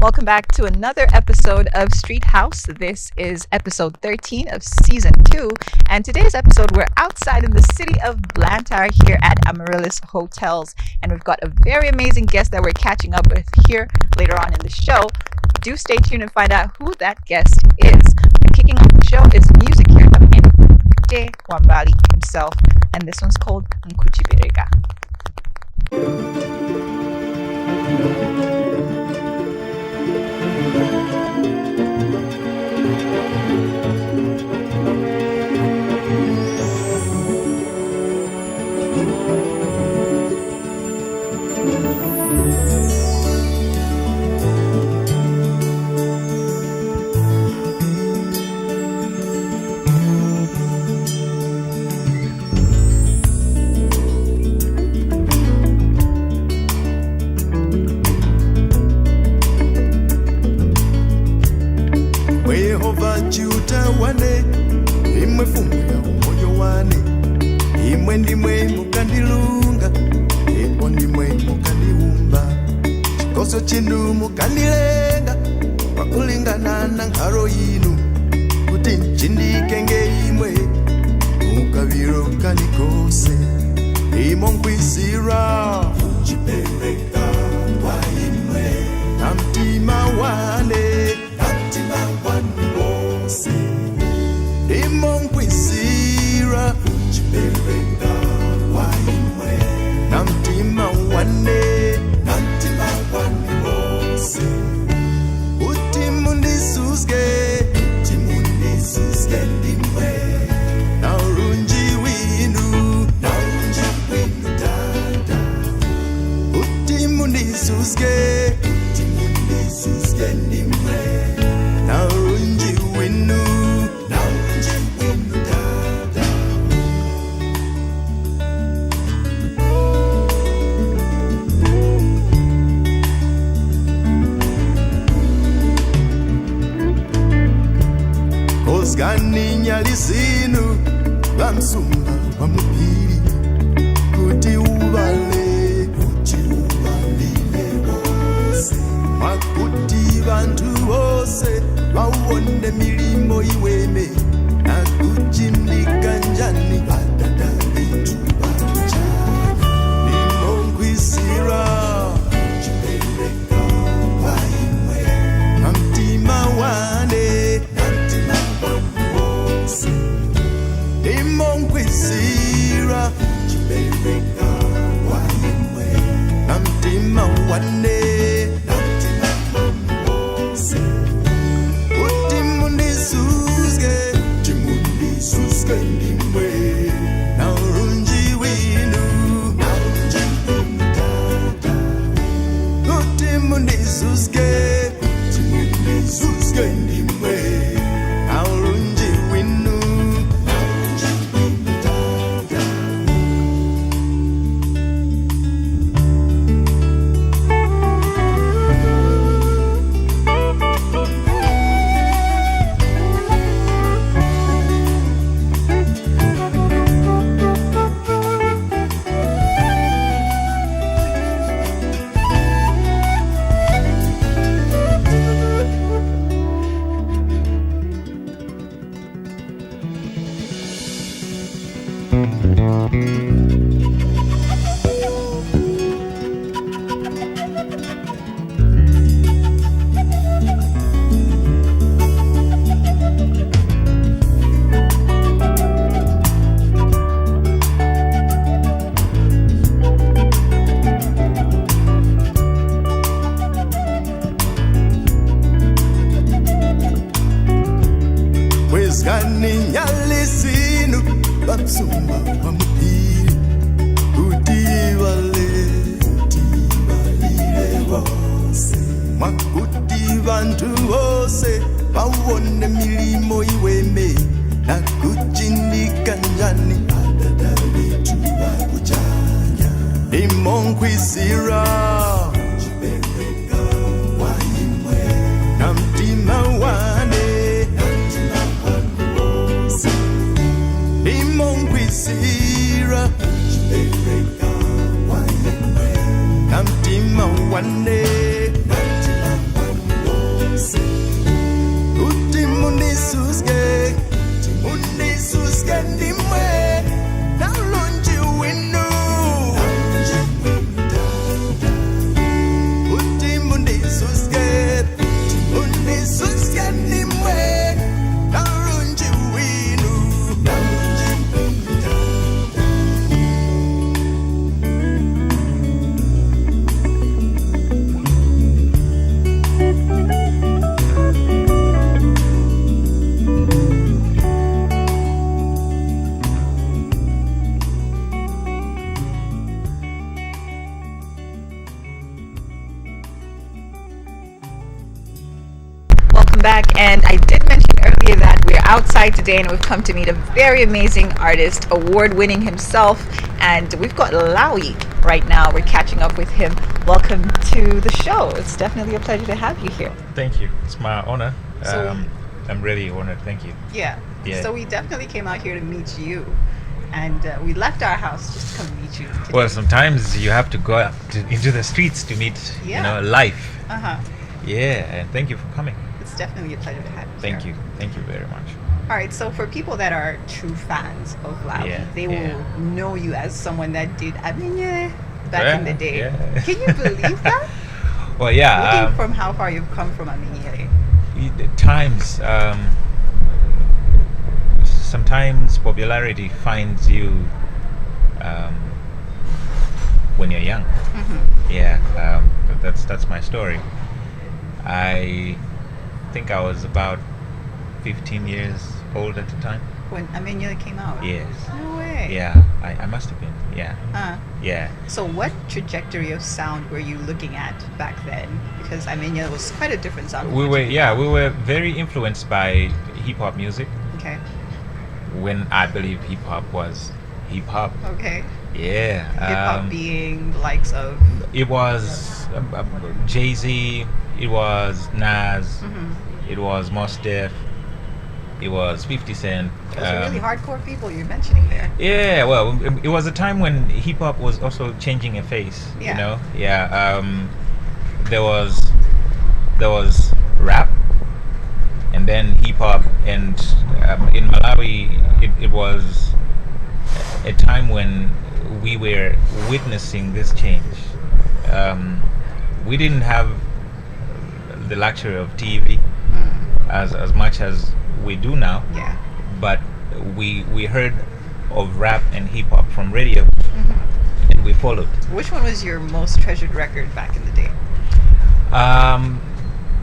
Welcome back to another episode of Streethouse. This is episode 13 of season 2, and today's episode we're outside in the city of Blantyre here at Amaryllis Hotels, and we've got a very amazing guest that we're catching up with here later on in the show. Do stay tuned and find out who that guest is. Kicking off the show is music here from J. Wambali himself, and this one's called Nkuchibirega. Wane imwe fumu ya umoyo wane imwe ndimwe mukandilunga epo ndimwe mukandiumba chikoso chinu mukandilenga pakulingana na nkhalo yinu kuti nchindikenge imwe mukaviro kanikose imo nkwisira uchipereka kwa imwe na mtima wane Imonkwizira uchipereka kwa imwe na mtima wane wose utimundisuske ndimwe na urunji winu dada utimundisuske ndimwe na urunji winu Gani nyalizinu bamsumba bamupiri kuti ubalile bose makuti bantu bose bawone milimo iweme na kuchindika njani badadali tubacha nimongwisira chipereka kwa imwe na mtima wane Imonkwizira chipereka kwa imwe na mtima wane wose utimundisuske ndimwe na urunji winu dada utimundisuske ndimwe na urunji winu Gani nyalisinu bamsumba bamupiri utibalile bose makuti bantu bose bawone milimo iweme na kuchindika njani badadali tubakuchanya imonkwizira chipereka kwa imwe na mtima wane Imonkwizira chipereka kwa imwe na mtima wane back. And I did mention earlier that we're outside today and we've come to meet a very amazing artist, award-winning himself. And we've got Lawi right now. We're catching up with him. Welcome to the show. It's definitely a pleasure to have you here. Thank you. It's my honor. So- I'm really honored. Thank you. Yeah. Yeah. So we definitely came out here to meet you. And we left our house just to come meet you today. Well, sometimes you have to go out into the streets to meet, Yeah. life. Uh-huh. Yeah, and thank you for coming. It's definitely a pleasure to have you Thank here. you. Thank you very much. All right, so for people that are true fans of Lawi, Yeah, they will yeah. know you as someone that did Amaryllis back in the day. Yeah. Can you believe that? Well, yeah. Looking from how far you've come from Amaryllis. Times, sometimes popularity finds you when you're young. Mm-hmm. Yeah, that's my story. I think I was about 15 years old at the time. When Amaryllis came out? Yes. No way. Yeah, I must have been. Yeah. Yeah. So what trajectory of sound were you looking at back then? Because Amaryllis was quite a different sound. We were very influenced by hip hop music Okay. when I believe hip hop was hip hop. Okay. Yeah. Hip hop being the likes of. It was Jay-Z, it was Nas, Mm-hmm. it was Mos Def, it was 50 Cent. Those are really hardcore people you're mentioning there. Yeah, well, it was a time when hip hop was also changing a face. Yeah. You know, yeah. There was rap, and then hip hop, and in Malawi, it was a time when we were witnessing this change. We didn't have the luxury of TV as much as we do now. Yeah. But we heard of rap and hip hop from radio, Mm-hmm. and we followed. Which one was your most treasured record back in the day?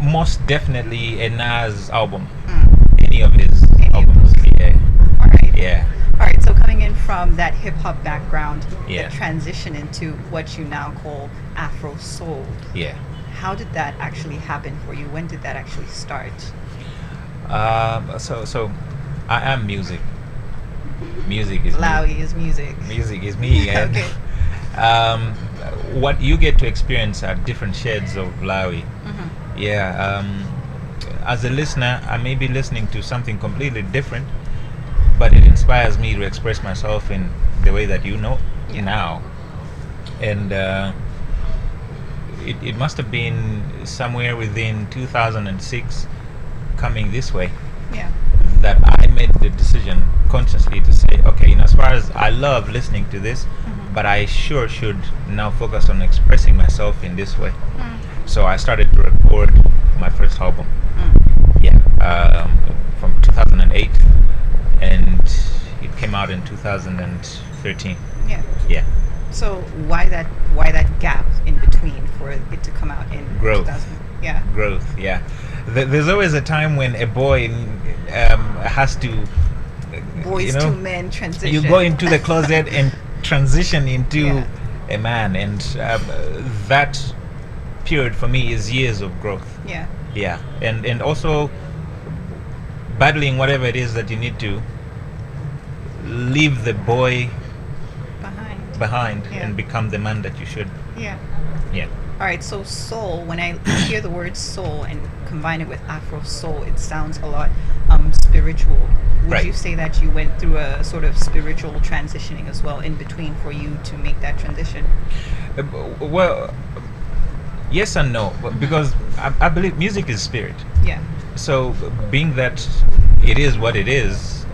Most definitely a Nas album. Mm. Any of his Any of albums. those. Yeah, All right. yeah. All right. So coming in from that hip hop background, Yeah. the transition into what you now call Afro soul. Yeah. How did that actually happen for you? When did that actually start? So I am music. Music is me. Lawi is music. Music is me. And, Okay. what you get to experience are different shades of Lawi. Mm-hmm. Yeah. As a listener, I may be listening to something completely different, but it inspires me to express myself in the way that you know Yeah. now. And it must have been somewhere within 2006, coming this way, Yeah. that I made the decision consciously to say, okay, as far as I love listening to this, Mm-hmm. but I sure should now focus on expressing myself in this way. Mm. So I started to record my first album. Mm. Yeah, from 2008, and it came out in 2013. Yeah. Yeah, So why that gap in between for it to come out in Growth. 2000? Yeah. growth. Yeah, there's always a time when a boy has to, Boys to men transition. you go into the closet and transition into Yeah. a man, and that period for me is years of growth. Yeah. Yeah, and also battling whatever it is that you need to leave the boy behind Yeah. and become the man that you should. Yeah. Yeah. All right. So soul. When I hear the word soul and combine it with Afro soul, it sounds a lot spiritual. Would Right. you say that you went through a sort of spiritual transitioning as well in between for you to make that transition? Well, yes and no, because I believe music is spirit. Yeah. So being that it is what it is,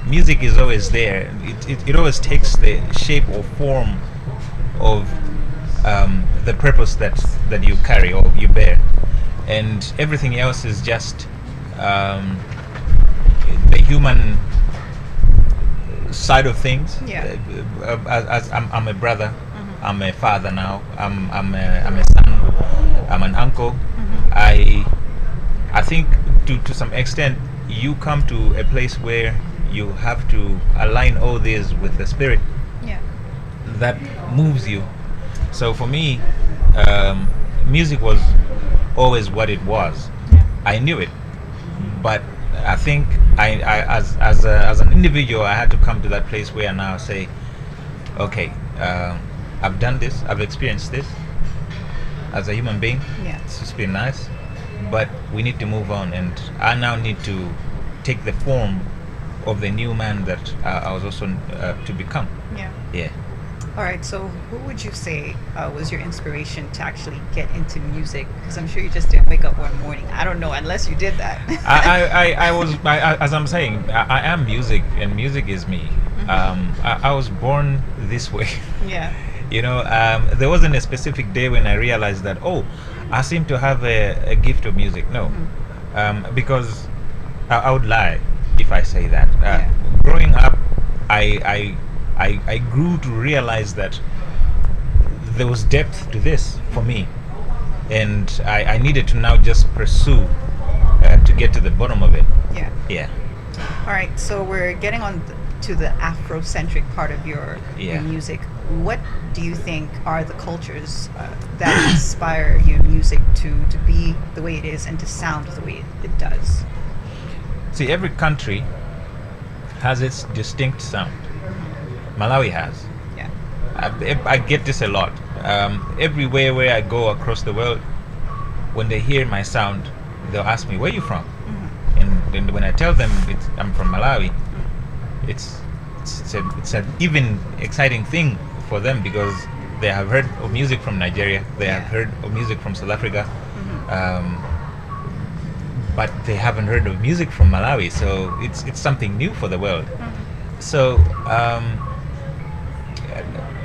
music is always there. It always takes the shape or form of the purpose that you carry or you bear, and everything else is just the human side of things. Yeah. As I'm a brother, Mm-hmm. I'm a father now. I'm a son. I'm an uncle. Mm-hmm. I think to some extent you come to a place where you have to align all this with the spirit Yeah. that moves you. So for me, music was always what it was. Yeah. I knew it, but I think as an individual, I had to come to that place where I now say, okay, I've done this, I've experienced this as a human being. Yeah. It's just been nice, but we need to move on, and I now need to take the form of the new man that I was also to become. Yeah. Yeah. All right. So, who would you say was your inspiration to actually get into music? Because I'm sure you just didn't wake up one morning. I don't know, unless you did that. As I'm saying, I am music, and music is me. I was born this way. Yeah. You know, there wasn't a specific day when I realized that, oh, I seem to have a gift of music. No, because I would lie if I say that. Growing up, I grew to realize that there was depth to this for me, and I needed to now just pursue to get to the bottom of it. Yeah. Yeah. All right. So we're getting on to the Afrocentric part of your music. What do you think are the cultures that inspire your music to be the way it is and to sound the way it does? See, every country has its distinct sound. Malawi has. Yeah. I get this a lot. Everywhere where I go across the world, when they hear my sound, they'll ask me, "Where are you from?" And when I tell them I'm from Malawi, it's an even exciting thing for them, because they have heard of music from Nigeria, they have heard of music from South Africa, but they haven't heard of music from Malawi. So it's something new for the world. So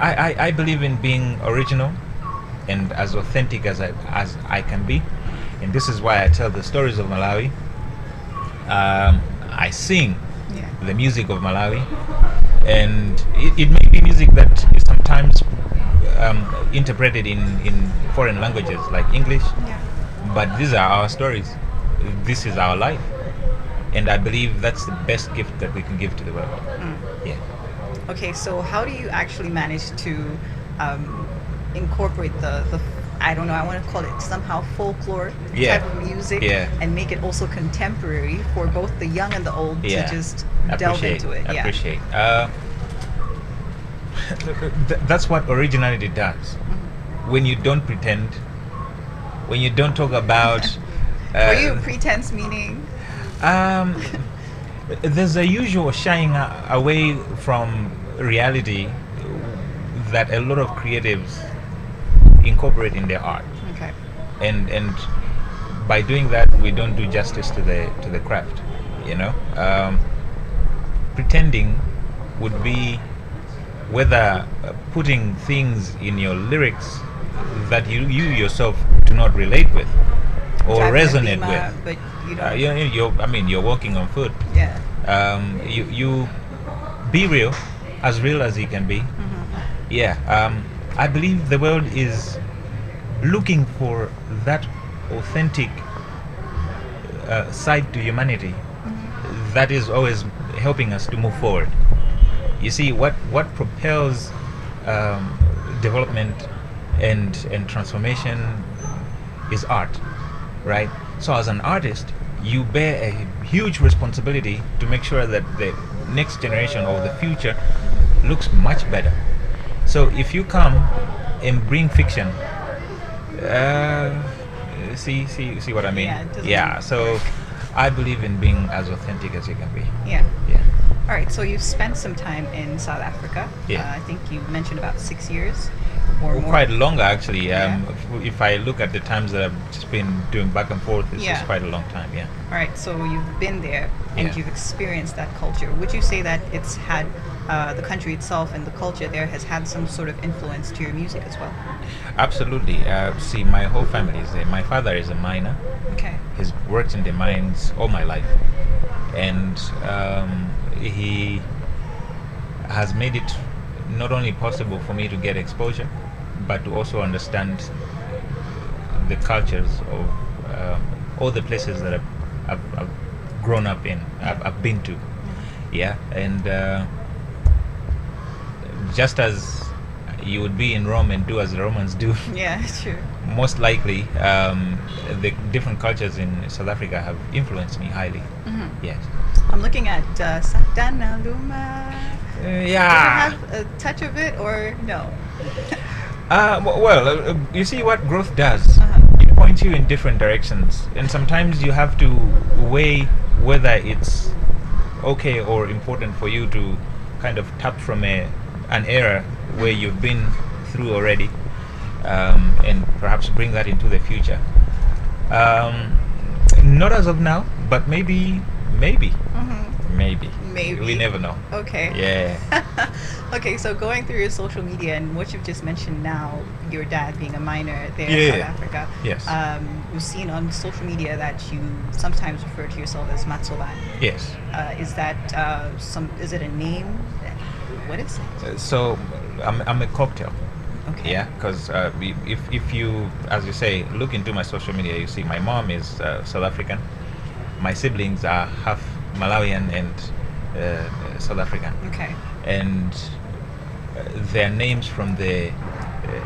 I believe in being original and as authentic as I can be, and this is why I tell the stories of Malawi. I sing the music of Malawi, and it may be music that is sometimes interpreted in foreign languages like English, but these are our stories. This is our life, and I believe that's the best gift that we can give to the world. Yeah. Okay, so how do you actually manage to incorporate the I don't know, I want to call it somehow folklore type of music, and make it also contemporary for both the young and the old to just delve into it? Appreciate. That's what originality does. When you don't pretend, when you don't talk about. For you, pretense meaning? There's a usual shying away from reality that a lot of creatives incorporate in their art. Okay. And by doing that, we don't do justice to the craft. You know, pretending would be whether putting things in your lyrics that you yourself do not relate with or resonate with. But you don't. You're working on food. Yeah. You be real as you can be. Yeah. I believe the world is looking for that authentic side to humanity that is always helping us to move forward. You see, what propels development and transformation is art, right? So as an artist, you bear a huge responsibility to make sure that the next generation or the future looks much better. So if you come and bring fiction, see what I mean? Yeah. So I believe in being as authentic as you can be. Yeah. Yeah. All right. So you've spent some time in South Africa. Yeah. I think you mentioned about 6 years or more. Quite longer, actually. If I look at the times that I've just been doing back and forth, it's just quite a long time. Yeah. All right. So you've been there and you've experienced that culture. Would you say that it's had the country itself and the culture there has had some sort of influence to your music as well? Absolutely. See, my whole family is there. My father is a miner. Okay. He's worked in the mines all my life, and he has made it not only possible for me to get exposure, but to also understand the cultures of all the places that I've grown up in, I've been to. Yeah, and just as you would be in Rome and do as the Romans do. Yeah, true. most likely the different cultures in South Africa have influenced me highly. Yes. I'm looking at Satana Luma. Does Yeah. it have a touch of it or no? You see what growth does. It points you in different directions, and sometimes you have to weigh whether it's okay or important for you to kind of tap from an era where you've been through already, and perhaps bring that into the future. Not as of now, but maybe. Maybe. We never know. Okay. Yeah. Okay, so going through your social media and what you've just mentioned now, your dad being a miner there in Yeah. South Africa. Yes. We've seen on social media that you sometimes refer to yourself as Matsoban. Yes. Is that is it a name? What is it? So I'm a cocktail. Okay. Yeah, because if you, as you say, look into my social media, you see my mom is South African. My siblings are half Malawian and South African. Okay. And their names from the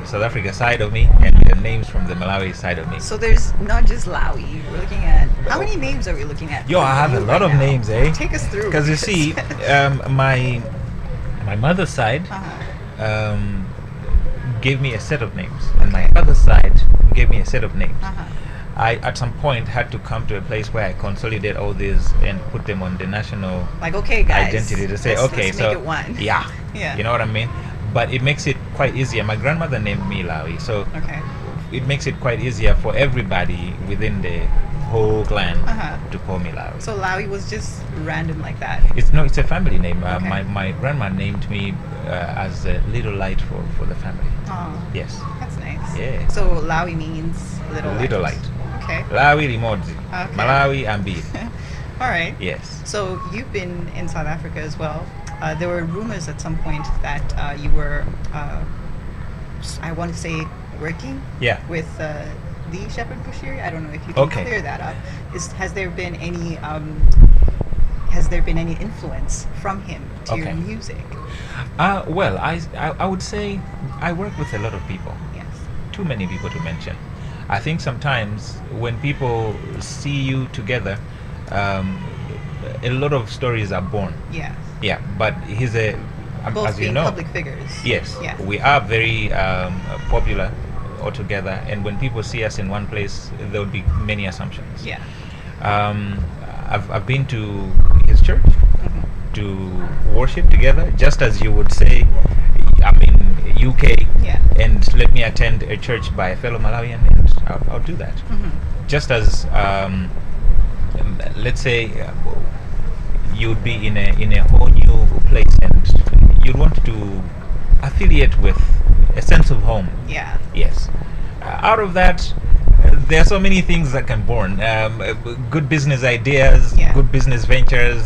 South Africa side of me and their names from the Malawi side of me. So there's not just Lawi. We're looking at how many names are we looking at? Yo, I have a lot of names, eh? Take us through. Because you see, my mother's side gave me a set of names, and my father's side gave me a set of names. I at some point had to come to a place where I consolidate all these and put them on the national Like, okay, guys, identity to say, let's okay, make so it one. yeah, Yeah. you know what I mean. But it makes it quite easier. My grandmother named me Lawi, so Okay. it makes it quite easier for everybody within the whole clan to call me Lawi. So Lawi was just random like that. It's a family name. Okay. My grandma named me as a little light for the family. Oh, Yes, that's nice. Yeah. So Lawi means little light. Okay. Lawi Limodzi, Okay. Malawi Ambi. All right. Yes. So you've been in South Africa as well. There were rumors at some point that you were, I want to say, working Yeah. with the Shepherd Bushiri. I don't know if you can Okay. clear that up. Has there been any influence from him to your Okay. music? Well, I would say I work with a lot of people. Yes. Too many people to mention. I think sometimes when people see you together, a lot of stories are born. Yeah. Yeah, but he's Both as you being know, public figures. yes, Yeah. we are very popular altogether, and when people see us in one place, there would be many assumptions. Yeah. I've been to his church to worship together, just as you would say, I'm in UK, Yeah. and let me attend a church by a fellow Malawian, and I'll do that. Just as let's say you'd be in a whole new place, and you'd want to affiliate with a sense of home. Yeah. Yes. Out of that, there are so many things that can born. Good business ideas, Yeah. good business ventures,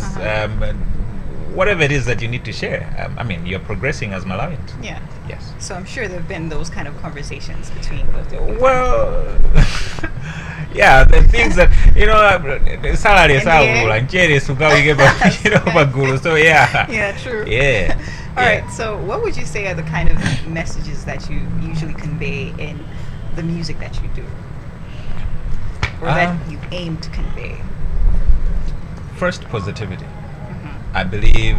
whatever it is that you need to share. I mean, you're progressing as Malawians. Yeah. Yes. So I'm sure there have been those kind of conversations between both of you. Well, yeah, the things that, salary is NDA? and cherry bagulu. So yeah. Yeah, true. Yeah. All Yeah. right. So, what would you say are the kind of messages that you usually convey in the music that you do, or that you aim to convey? First, positivity. I believe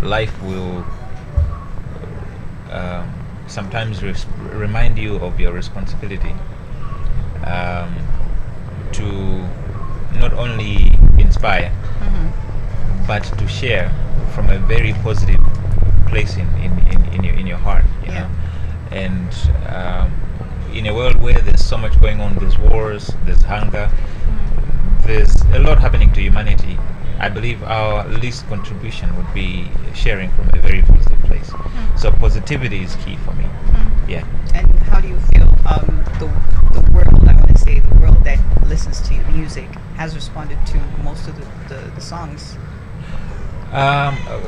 life will sometimes remind you of your responsibility to not only inspire, but to share from a very positive place in your heart. You know? And in a world where there's so much going on, there's wars, there's hunger, there's a lot happening to humanity. I believe our least contribution would be sharing from a very positive place. So positivity is key for me. Yeah. And how do you feel the world, I want to say the world that listens to your music, has responded to most of the songs?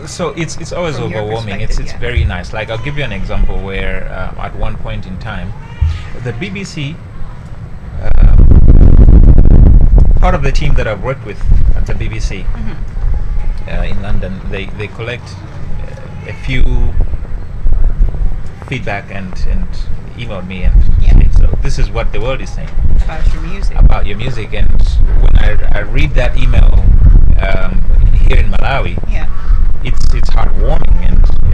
So it's always From your overwhelming. perspective, It's yeah. very nice. Like, I'll give you an example where at one point in time, the BBC, part of the team that I've worked with at the BBC in London, they collect a few feedback and emailed me and Yeah. so this is what the world is saying About your music. about your music. And when I read that email here in Malawi, Yeah. it's heartwarming,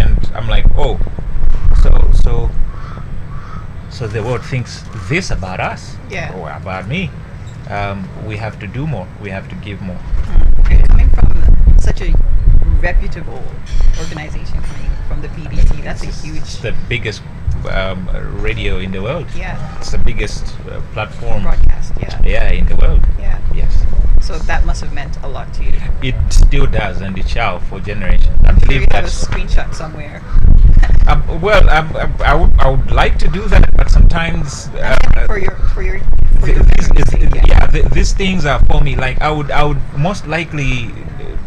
and I'm like, oh, so the world thinks this about us, Yeah. or about me. We have to do more. We have to give more. And coming from such a reputable organization, from the BBC, that's a It's huge the biggest radio in the world. yeah It's the biggest platform. broadcast. Yeah. Yeah, in the world. Yeah. Yes, So that must have meant a lot to you. it still does, and it shall for generations. I I'm sure believe you have a that's. screenshot somewhere. Well, I would like to do that, but sometimes for your these, memory's sake, yeah. these things are for me. Like I would most likely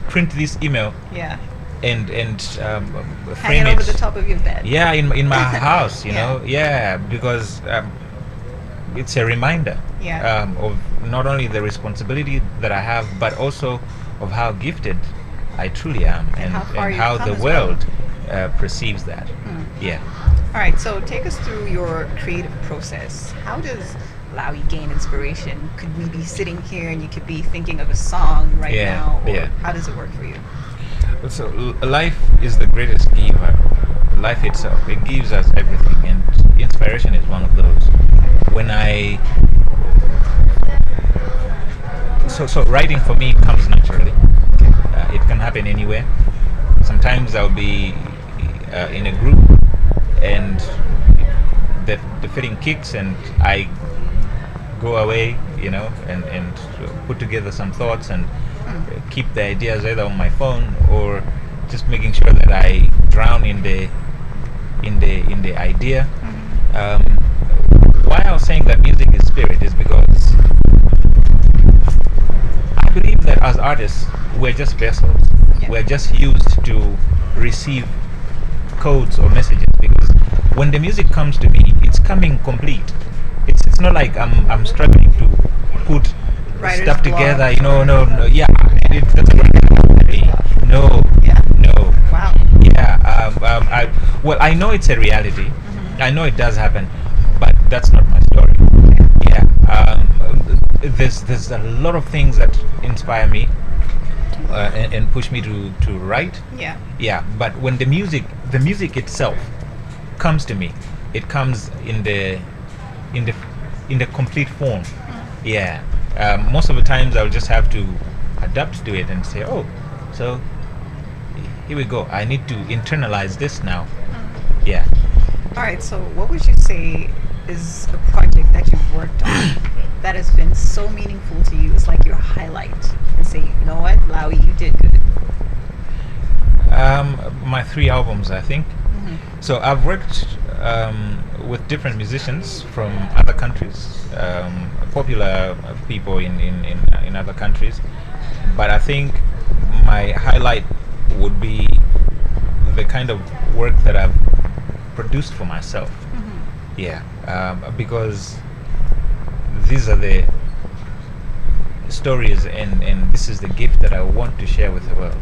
print this email Yeah. and Hang frame it over it. the top of your bed. Yeah, in my house, you Yeah. know. Yeah, because it's a reminder Yeah. of not only the responsibility that I have, but also of how gifted I truly am, And how far and you've how come the as well. world perceives that. Mm. Yeah. All right, so take us through your creative process. How does Lawi gain inspiration? Could we be sitting here and you could be thinking of a song right Yeah, now? Or yeah. how does it work for you? So life is the greatest giver. Life itself, it gives us everything, and inspiration is one of those. When I so writing for me comes naturally. It can happen anywhere. Sometimes I'll be in a group and the feeling kicks and I go away, you know, and put together some thoughts and keep the ideas either on my phone or just making sure that I drown in the idea. Why I was saying that music is spirit is because I believe that as artists we're just vessels. Yeah. We're just used to receive codes or messages, because when the music comes to me, it's coming complete. It's not like I'm struggling to put Writer's stuff block together. You know, or- no, yeah. It doesn't work that way. No, Yeah. no. Wow. Yeah. I know it's a reality. I know it does happen, but that's not my story. Yeah. There's a lot of things that inspire me and push me to write. Yeah. Yeah. But when the music itself comes to me, it comes in the complete form. Yeah. Most of the times I'll just have to adapt to it and say, oh, so here we go. I need to internalize this now. Yeah. All right, so what would you say is a project that you've worked on that has been so meaningful to you? It's like your highlight, and say, you know what, Lawi, you did good. My 3 albums, I think. So I've worked with different musicians from other countries, popular people in other countries, but I think my highlight would be the kind of work that I've produced for myself. Yeah, because these are the stories and this is the gift that I want to share with the world.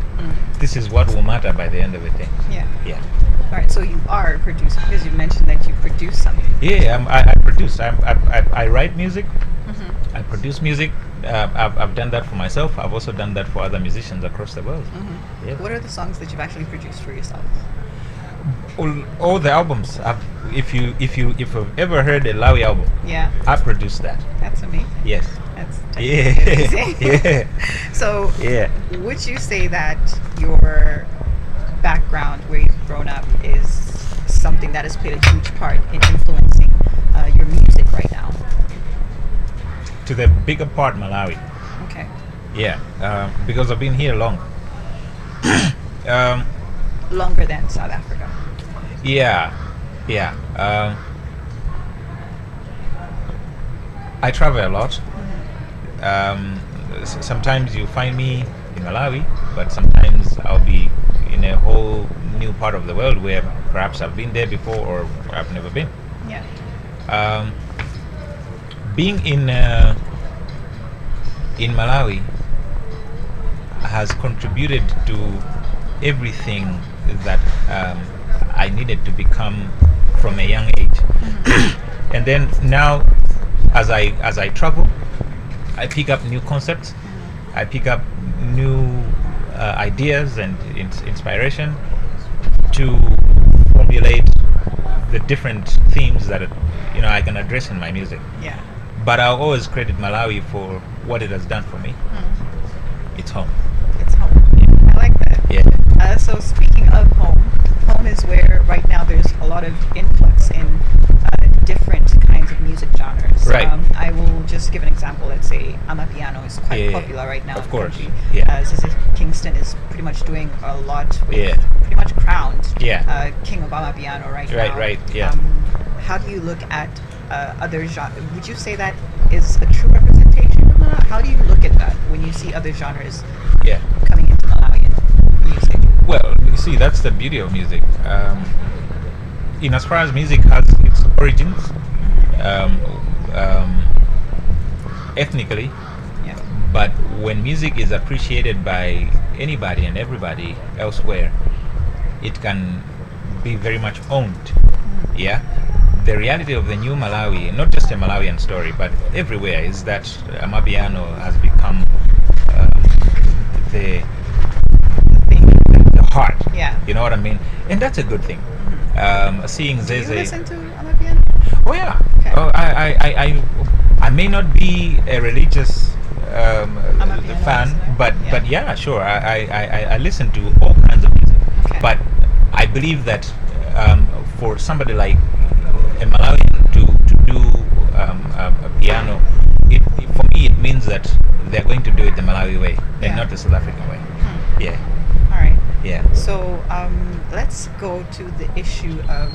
This is what will matter by the end of the day. Yeah. Yeah. All right, so you are a producer, because you mentioned that you produce something. Yeah, I produce. I write music. I produce music. I've done that for myself. I've also done that for other musicians across the world. Yeah. What are the songs that you've actually produced for yourself? All the albums. If you've ever heard a Lawi album, Yeah, I produced that. that's amazing. Yes. That's Yeah. amazing. Yeah. So, Yeah. would you say that your background, where you've grown up, is something that has played a huge part in influencing your music right now? To the bigger part, Malawi. Okay. Yeah. Because I've been here long. Longer than South Africa. Yeah. Yeah. I travel a lot. Sometimes you find me in Malawi, but sometimes I'll be in a whole new part of the world where perhaps I've been there before or I've never been. Yeah. Being in Malawi has contributed to everything that I needed to become from a young age. And then now as I travel, I pick up new concepts. I pick up new ideas and inspiration to formulate the different themes that I can address in my music. Yeah. But I'll always credit Malawi for what it has done for me. It's home. It's home. I like that. Yeah. So speaking of home, home is where right now there's a lot of influx in different kinds of music genres. Right. I will just give an example. Let's say Amapiano is quite popular right now. Of in course. the country. Yeah. Zizi Kingston is pretty much doing a lot with pretty much crowned king of Amapiano right now. Right. Yeah. How do you look at other genres? Would you say that is a true representation of Malawi? How do you look at that when you see other genres coming into Malawian music? Well, you see, that's the beauty of music. In as far as music has its origins, ethnically, but when music is appreciated by anybody and everybody elsewhere, it can be very much owned. Yeah. The reality of the new Malawi, not just a Malawian story, but everywhere, is that Amapiano has become the heart. Yeah. You know what I mean? And that's a good thing. Seeing Do you Zeze. listen to Amapiano? Oh yeah. Okay. Oh, I may not be a religious fan, listener. but yeah, sure. I listen to all kinds of music. Okay. But I believe that for somebody like a Malawian to do a piano, for me it means that they're going to do it the Malawi way and not the South African way. Yeah. All right. Yeah. So let's go to the issue of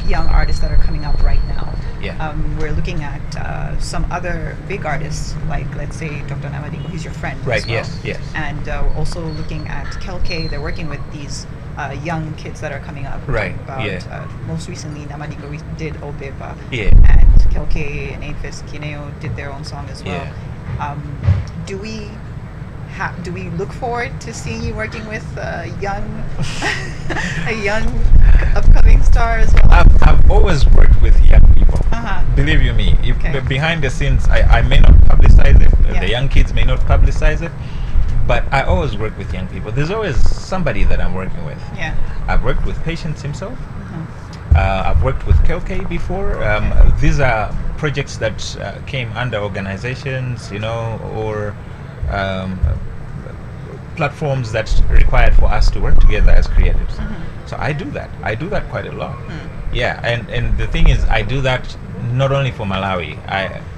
young artists that are coming up right now. Yeah. We're looking at some other big artists, like let's say Dr. Namadingo, he's your friend. Right. As well. Yes. And we're also looking at Kelke. They're working with these young kids that are coming up. Right. Most recently, Namadingo did Obepa. Yeah. And Kelke and Apis Kineo did their own song as well. Yeah. Do we look forward to seeing you working with a young upcoming star as well? I've always worked with young people. Believe you me, behind the scenes, I may not publicize it. The young kids may not publicize it, but I always work with young people. There's always somebody that I'm working with. Yeah. I've worked with Patience himself. I've worked with Kelke before. These are projects that came under organizations, or platforms that required for us to work together as creatives. So I do that. I do that quite a lot. Yeah, and the thing is, I do that not only for Malawi.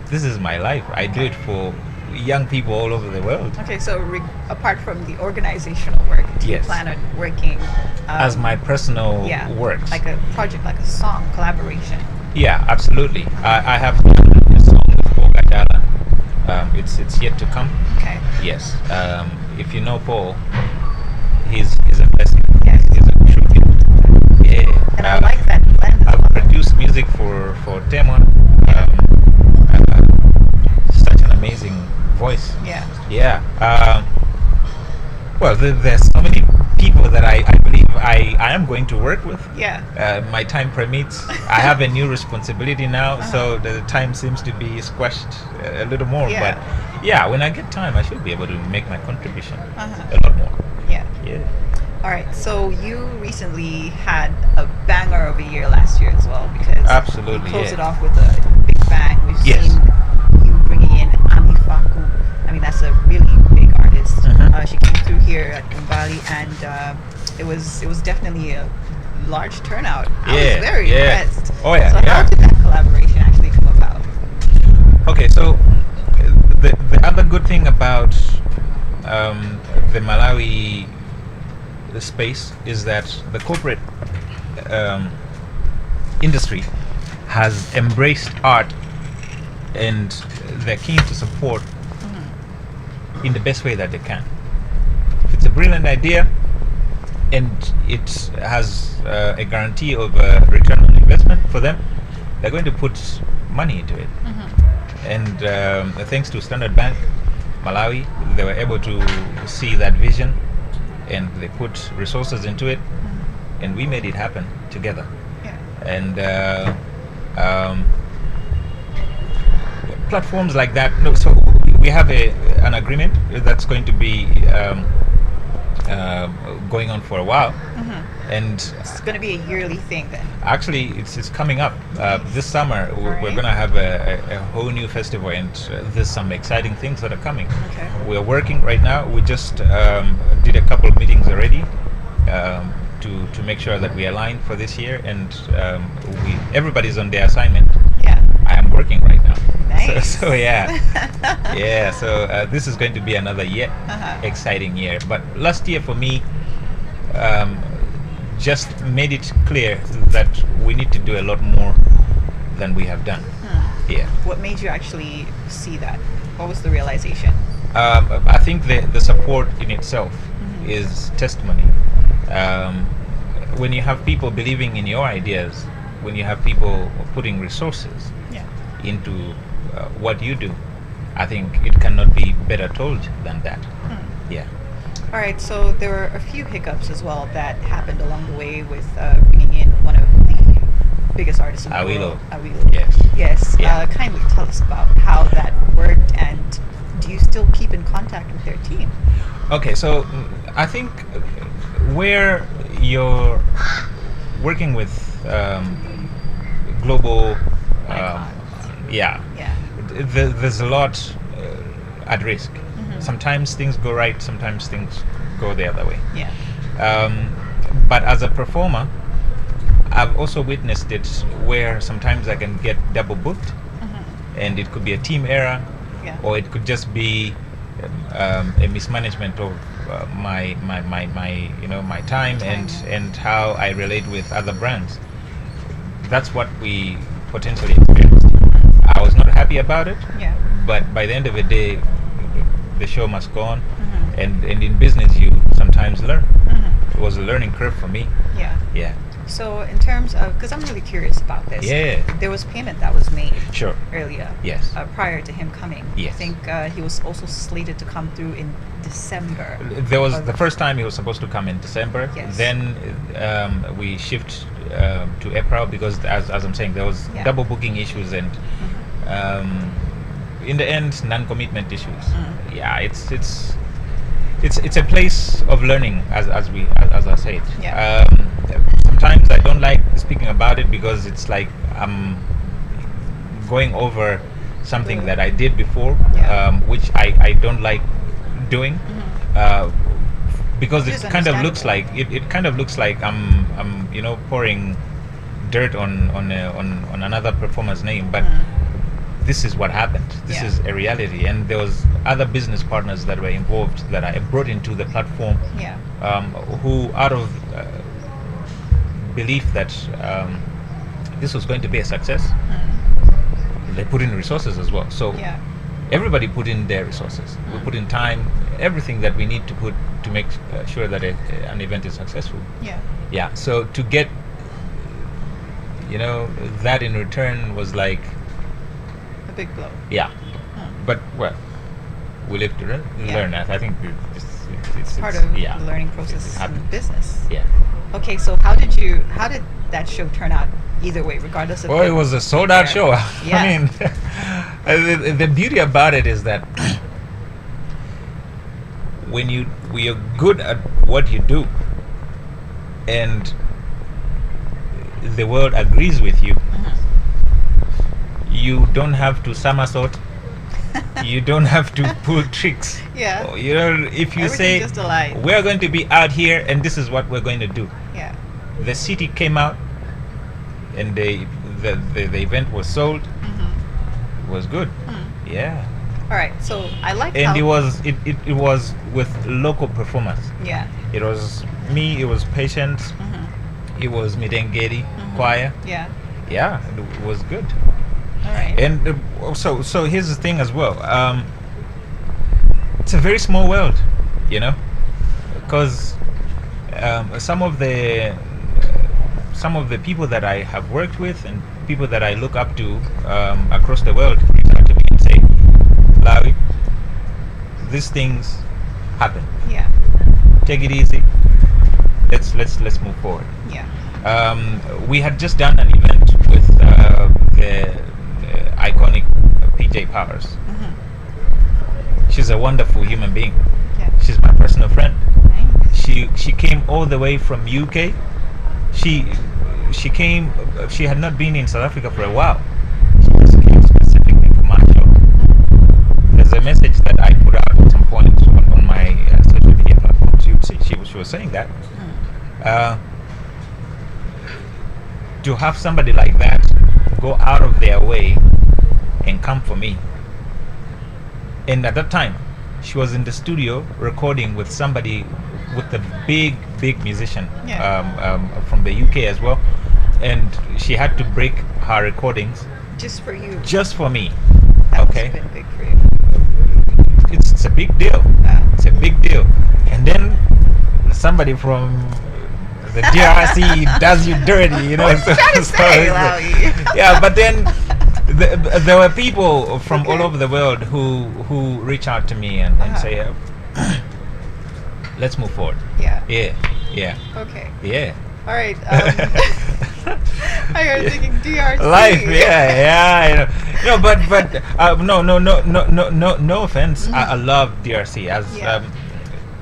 This is my life. I do it for young people all over the world. Okay, so apart from the organizational work, do you plan on working as my personal works? Like a project, like a song, collaboration? Yeah, absolutely. I have done a song with Paul Gadala. It's yet to come. Okay. Yes. If you know Paul, he's a blessing. Yes. He's a true gift. Yeah. And I like that blend. I've produced music for Tema. Such an amazing voice. Yeah. Yeah. Well, there's so many people that I believe I am going to work with. Yeah. My time permits. I have a new responsibility now, so the time seems to be squashed a little more. Yeah. But yeah, when I get time, I should be able to make my contribution a lot more. Yeah. Yeah. All right. So you recently had a banger of a year last year as well, because Absolutely, you closed yeah. it off with a big bang. We've Yes. seen you bringing in Amifaku. I mean, that's a really big artist. She came through here at Umbali, and it was definitely a large turnout. I was very impressed. Oh yeah. So how did that collaboration actually come about? Okay, so the other good thing about the Malawi space is that the corporate industry has embraced art, and they're keen to support in the best way that they can. If it's a brilliant idea and it has a guarantee of return on investment for them, they're going to put money into it. And thanks to Standard Bank Malawi, they were able to see that vision, and they put resources into it, and we made it happen together. Yeah. And platforms like that. No, so we have an agreement that's going to be going on for a while, and It's going to be a yearly thing then. actually it's coming up this summer. We're Alright. going to have a whole new festival, and there's some exciting things that are coming. Okay. We're working right now. We just did a couple of meetings already to make sure that we align for this year, and everybody's on their assignment. Yeah. I am working right now. Nice. So yeah, yeah. So this is going to be another year, exciting year. But last year for me, just made it clear that we need to do a lot more than we have done. Yeah. What made you actually see that? What was the realization? I think the support in itself is testimony. When you have people believing in your ideas, when you have people putting resources Yeah. into what you do, I think it cannot be better told than that. Yeah. All right, so there were a few hiccups as well that happened along the way with bringing in one of the biggest artists in the world, Awilo. Yes. Yes. Yeah. Kindly tell us about how that worked, and do you still keep in contact with their team? Okay, so I think where you're working with global, Icons. yeah, Yeah. there's a lot at risk. Sometimes things go right, sometimes things go the other way. Yeah. But as a performer, I've also witnessed it where sometimes I can get double booked, and it could be a team error, Yeah. or it could just be a mismanagement of my my time and how I relate with other brands. That's what we potentially experienced. I was not happy about it, Yeah. but by the end of the day, the show must go on, and in business you sometimes learn. It was a learning curve for me. Yeah. Yeah. So in terms of, because I'm really curious about this. Yeah. There was payment that was made Sure. earlier. Yes. Prior to him coming. Yes. I think he was also slated to come through in December. There was the first time he was supposed to come in December. Yes. Then we shift to April because, as I'm saying, there was Yeah. double booking issues and in the end, non-commitment issues. Yeah, it's a place of learning, as I said. Yeah. Sometimes I don't like speaking about it because it's like I'm going over something that I did before, Yeah. which I don't like doing, because Which is it kind of looks like understandable. it kind of looks like I'm pouring dirt on another performer's name, but this is what happened. This Yeah. is a reality, and there was other business partners that were involved that I brought into the platform, Yeah. who out of belief that this was going to be a success, they put in resources as well. So Yeah. everybody put in their resources. We put in time, everything that we need to put to make sure that an event is successful. Yeah. Yeah. So to get that in return was like, A big blow. yeah. But well, we live to learn that. I think it's Part of yeah, the learning it process in happens. business. Yeah. Okay, so how did that show turn out? Either way, regardless of. Well, it was a sold out show. Yeah. I mean, the beauty about it is that when you're good at what you do, and the world agrees with you, you don't have to somersault. You don't have to pull tricks. Yeah. If you Everything say just aligned. we're going to be out here and this is what we're going to do, Yeah. the city came out and the event was sold. It was good. Yeah. All right. So I like And how. it was with local performers. Yeah. It was me, it was Patience, it was Midengeri choir. Yeah. Yeah, it was good. All right. And so here's the thing as well. It's a very small world, because some of the people that I have worked with and people that I look up to across the world reach out to me and say, Lawi, these things happen. Yeah. Take it easy. Let's move forward. Yeah. We had just done an event with the iconic DJ Powers. Mm-hmm. She's a wonderful human being. Yeah. She's my personal friend. Nice. She came all the way from UK. She came. She had not been in South Africa for a while. She just came specifically for my show. There's a message that I put out at some point on my social media platforms. You would see she was saying that. To have somebody like that go out of their way and come for me. And at that time, she was in the studio recording with somebody, with a big musician from the UK as well. And she had to break her recordings Just for you. just for me. That Okay. must have been big for you. It's a big deal. Yeah. It's a big deal. And then somebody from the DRC does you dirty, you know. What are you trying to say, Lawi? Yeah, but then there were people from all over the world who reach out to me and say, let's move forward. Yeah. Yeah. Okay. Yeah. All right. I was thinking DRC. Life, yeah. No, but no offense. I love DRC. As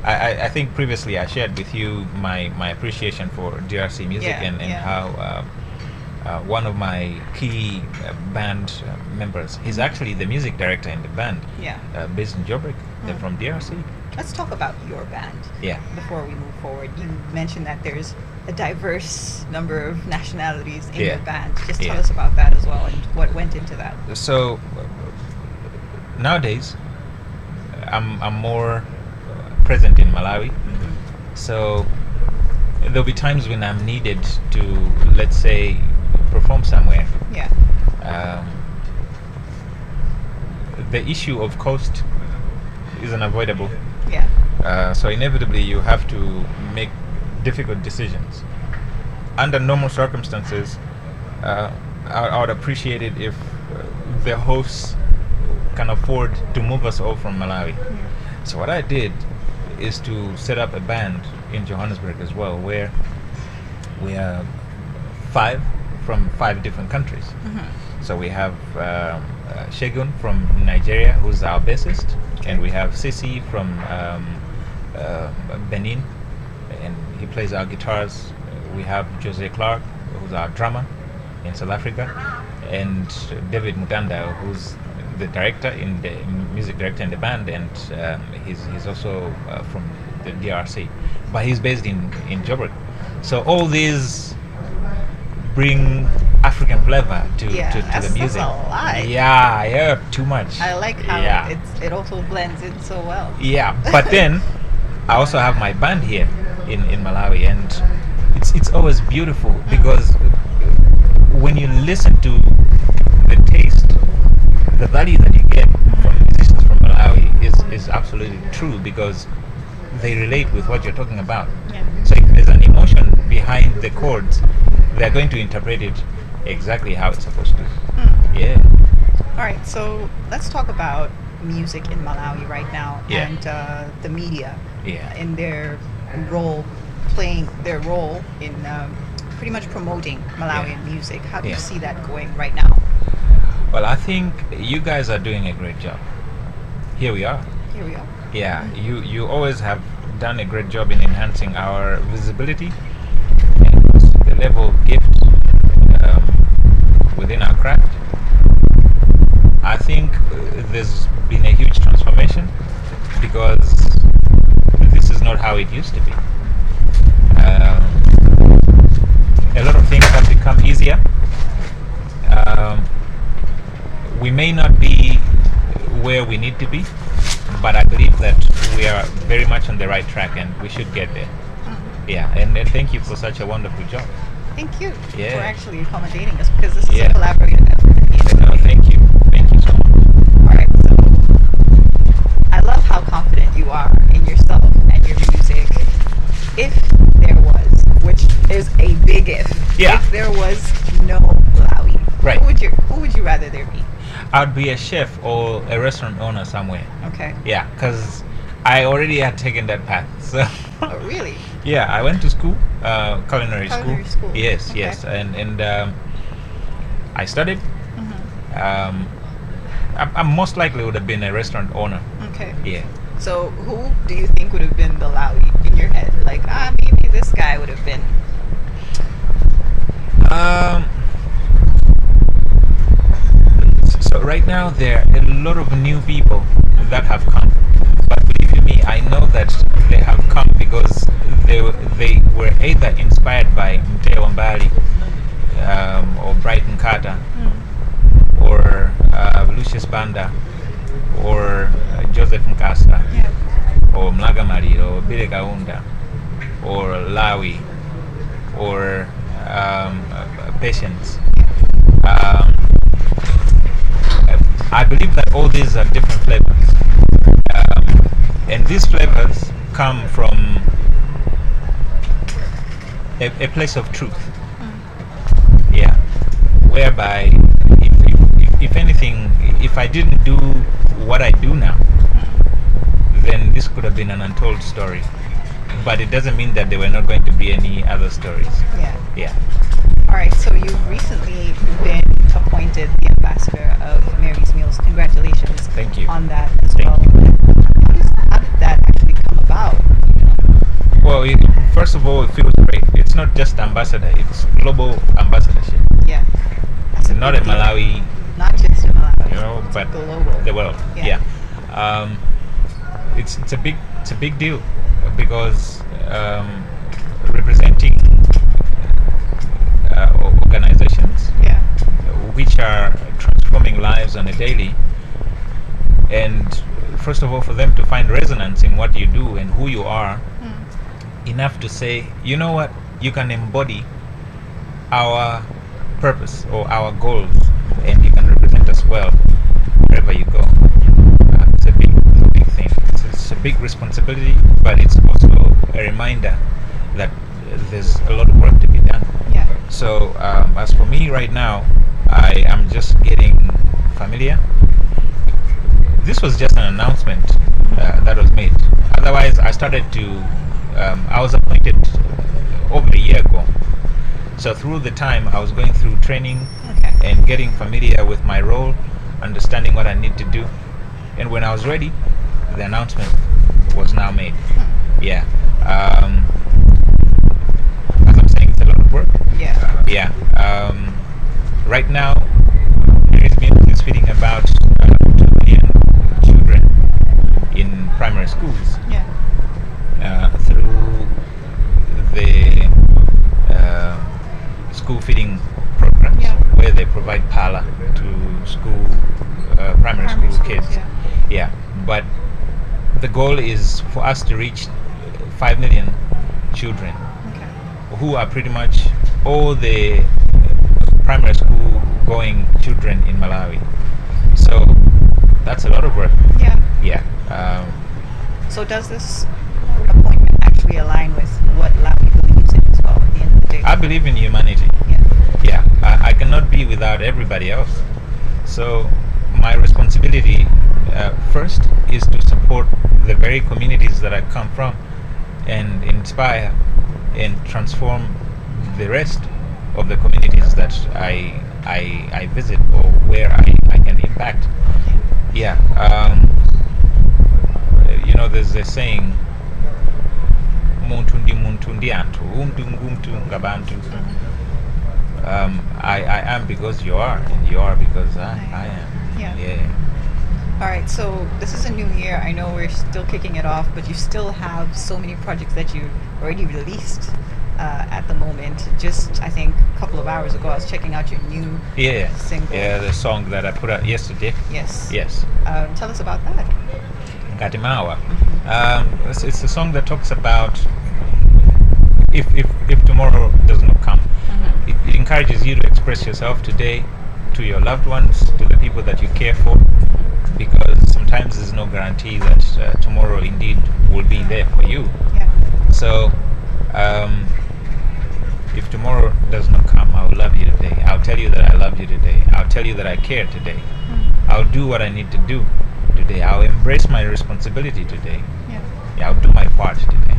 I think previously I shared with you my appreciation for DRC music and how one of my key band members, he's actually the music director in the band. Yeah. Based in Joburg. They're from DRC. Let's talk about your band. Yeah. Before we move forward, you mentioned that there's a diverse number of nationalities in your band. Just tell us about that as well and what went into that. So nowadays, I'm more present in Malawi. So there'll be times when I'm needed to, let's say, perform somewhere. Yeah. The issue of cost is unavoidable. Yeah. So inevitably you have to make difficult decisions. Under normal circumstances, I would appreciate it if the hosts can afford to move us all from Malawi. So what I did is to set up a band in Johannesburg as well, where we are 5 from 5 different countries. So we have Shegun from Nigeria, who's our bassist, and we have Sisi from Benin, and he plays our guitars. We have Jose Clark, who's our drummer in South Africa, and David Mutanda, who's the director in the music director in the band, and he's also from the DRC, but he's based in Joburg. So all these bring African flavor to the music. That's a lot. Yeah, too much. I like how it also blends in so well. Yeah, but then I also have my band here in Malawi, and it's always beautiful because when you listen to the taste, the value that you get from musicians from Malawi is absolutely true, because they relate with what you're talking about. Yeah. So if there's an emotion behind the chords, they're going to interpret it exactly how it's supposed to. Yeah. All right, so let's talk about music in Malawi right now and the media and their role, playing their role in pretty much promoting Malawian music. How do you see that going right now? Well, I think you guys are doing a great job. Here we are. Yeah, you always have done a great job in enhancing our visibility and the level of gift within our craft. I think there's been a huge transformation, because this is not how it used to be. A lot of things have become easier. We may not be where we need to be, but I believe that we are very much on the right track and we should get there. Yeah, and thank you for such a wonderful job. Thank you for Yeah. actually accommodating us, because this is a collaborative effort. No, thank you so much. All right, so I love how confident you are in yourself and your music. If there was, which is a big if there was no Lawi, Right. who would you rather there be? I'd be a chef or a restaurant owner somewhere. Okay. Yeah, because I already had taken that path. So Oh, really? yeah, I went to school, culinary Culinary school. Yes, Okay. yes, and I studied. I most likely would have been a restaurant owner. Okay. Yeah. So who do you think would have been the Lawi in your head? Like, maybe this guy would have been. So right now there are a lot of new people that have come, but believe you me, I know that they have come because they were either inspired by Mteo Wambali, or Brighton Carter, or Lucius Banda, or Joseph Nkasa, Yeah. or Mlaga Maliro, or Bile Kaunda, or Lawi, or Patience. I believe that all these are different flavors, and these flavors come from a place of truth. Yeah, whereby if anything, if I didn't do what I do now, then this could have been an untold story. But it doesn't mean that there were not going to be any other stories. Yeah. Yeah. All right. So you've recently been appointed the ambassador of Mary's Meals. Congratulations. Thank you. On that as Thank well. you. How did that actually come about? Well, first of all, it feels great. It's not just ambassador; it's global ambassadorship. Yeah. That's Not big in deal. Malawi, Not just in Malawi. you know, It's but global. the world. Yeah. Yeah. It's a big deal because representing organizations Yeah. which are transforming lives on a daily, and first of all, for them to find resonance in what you do and who you are, enough to say, you know what, you can embody our purpose or our goals, and you can represent us well wherever you go. It's a big thing. It's a big responsibility, but it's also a reminder that there's a lot of work to be done. Yeah. So as for me right now, I am just getting familiar. This was just an announcement that was made. Otherwise, I started to, I was appointed over a year ago. So through the time, I was going through training and getting familiar with my role, understanding what I need to do. And when I was ready, the announcement was now made. Yeah. As I'm saying, it's a lot of work. Yeah. Yeah. Right now, Mary's Meals is feeding about 2 million children in primary schools through the school feeding programs, where they provide pala to school, primary school kids. Yeah. But the goal is for us to reach 5 million children who are pretty much all the primary school going children in Malawi. So that's a lot of work. Yeah. Yeah. So does this appointment actually align with what Lawi believes in as well at the end of the day? I believe in humanity. Yeah. Yeah. I cannot be without everybody else. So my responsibility first is to support the very communities that I come from and inspire and transform the rest of the communities that I visit or where I can impact. Yeah. You know, there's a saying, muntu ndi muntu ndi antu, umtu ngumtu ngabantu. I am because you are, and you are because I am. Yeah. All right, so this is a new year. I know we're still kicking it off, but you still have so many projects that you've already released at the moment. Just, I think, a couple of hours ago, I was checking out your new single. Yeah, the song that I put out yesterday. Yes. Yes. Tell us about that. Ngatimawa. It's a song that talks about if tomorrow does not come. It encourages you to express yourself today to your loved ones, to the people that you care for, because sometimes there's no guarantee that tomorrow indeed will be there for you. Yeah. So if tomorrow does not come, I will love you today. I'll tell you that I love you today. I'll tell you that I care today. I'll do what I need to do today. I'll embrace my responsibility today. Yeah, I'll do my part today.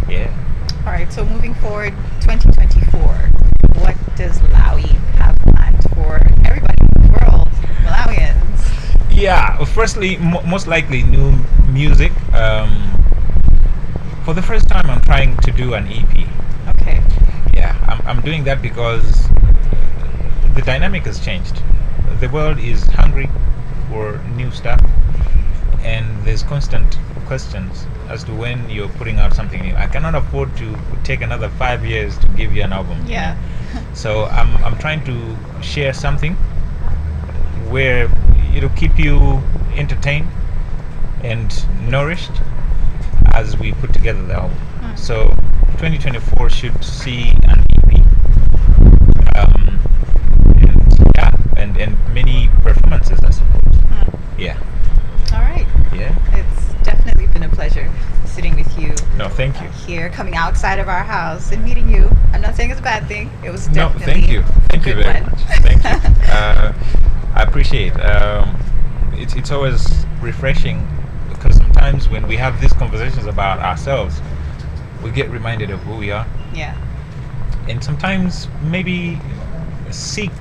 Yeah. All right, so moving forward, 2024, what does Lawi have planned for everybody in the world, Malawians? Yeah, firstly, most likely new music. For the first time, I'm trying to do an EP. Okay. Yeah, I'm doing that because the dynamic has changed. The world is hungry for new stuff, and there's constant questions as to when you're putting out something new. I cannot afford to take another 5 years to give you an album. Yeah. So I'm trying to share something where it'll keep you entertained and nourished as we put together the album. So 2024 should see an EP. And many performances, I suppose. Yeah. All right. Yeah. It's definitely been a pleasure sitting with you. No, thank you. Here, coming outside of our house and meeting you. I'm not saying it's a bad thing. It was No, definitely thank you. Thank you good very one. much. Thank you. I appreciate. It's always refreshing because sometimes when we have these conversations about ourselves, we get reminded of who we are, Yeah. and sometimes maybe seek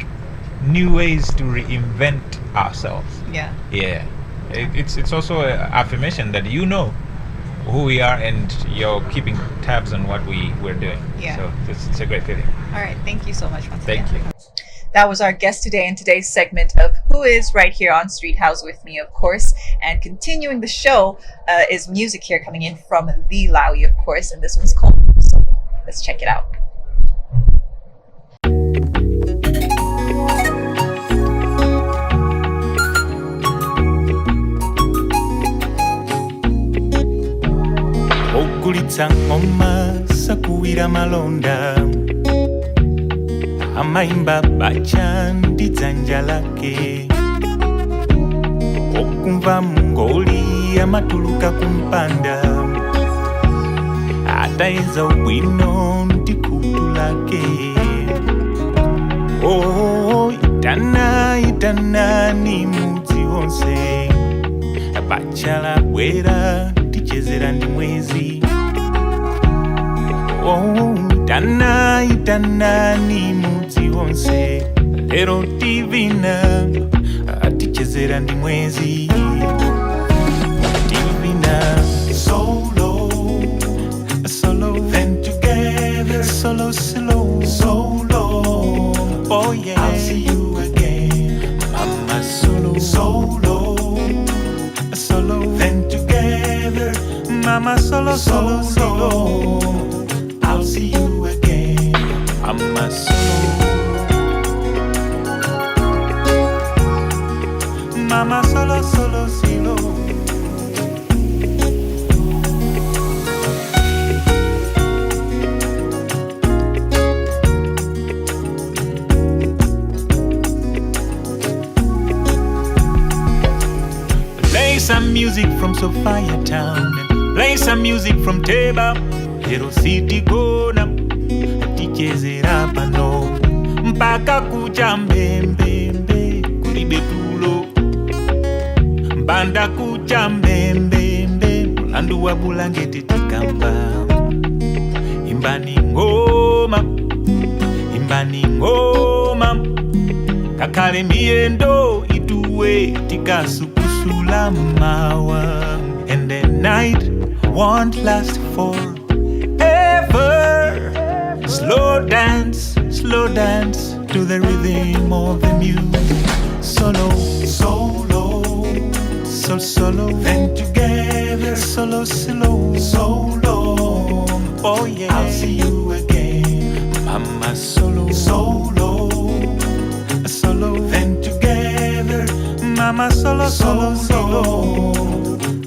new ways to reinvent ourselves. Yeah. Yeah, it's also an affirmation that you know who we are and you're keeping tabs on what we're doing. Yeah. So it's a great feeling. All right. Thank you so much once Thank again. you. That was our guest today in today's segment of Who Is right here on Streethouse with me, of course. And continuing the show is music here coming in from the Lawi, of course. And this one's called. So let's check it out. Okulitsa ngoma sakuwira malonda amaimba bacha ndi dzanja lake okumva mngoli amatuluka kumpanda atayeza ubwino ndi khutu lake itanani mudzi wonse bacha labwera tichezera ndi mwezi itanani mudzi wonse lero tivina tichezera ndi mwezi tivina solo then together solo oh yeah I'll see you again mama solo then together mama solo I'll see you again mama solo mama solo Play some music from Sophia Town. Play some music from Teba. Little city gona. Tichezera pano. Mpaka kucha mbembembe. Kulibe tulo. Mbanda kucha mbembembe. Mulandu wa bulangeti tikamba. Imbani ngoma. Kakale miendo ituwe tikasukusula mawa. And the night won't last forever. Slow dance to the rhythm of the music. Solo, then together. Solo, oh yeah. I'll see you again, mama solo, then together, mama solo.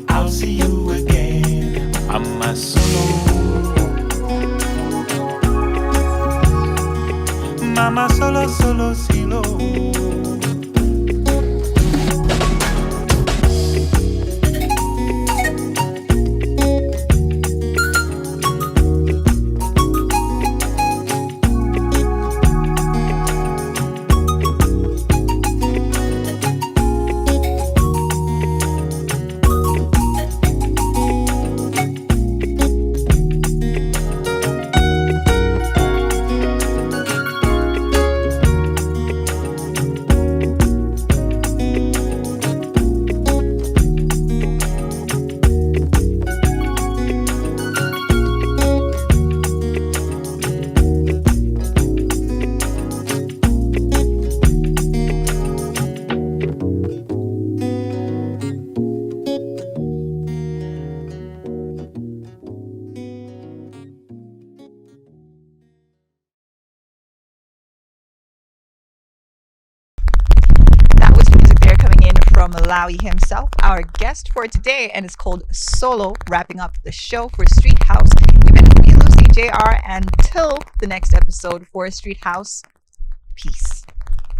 I'll see you again, mama solo, mama solo. from Lawi himself, our guest for today, and it's called Solo, wrapping up the show for Street House. You've been with me, Lucie JR, and until the next episode for Street House, peace.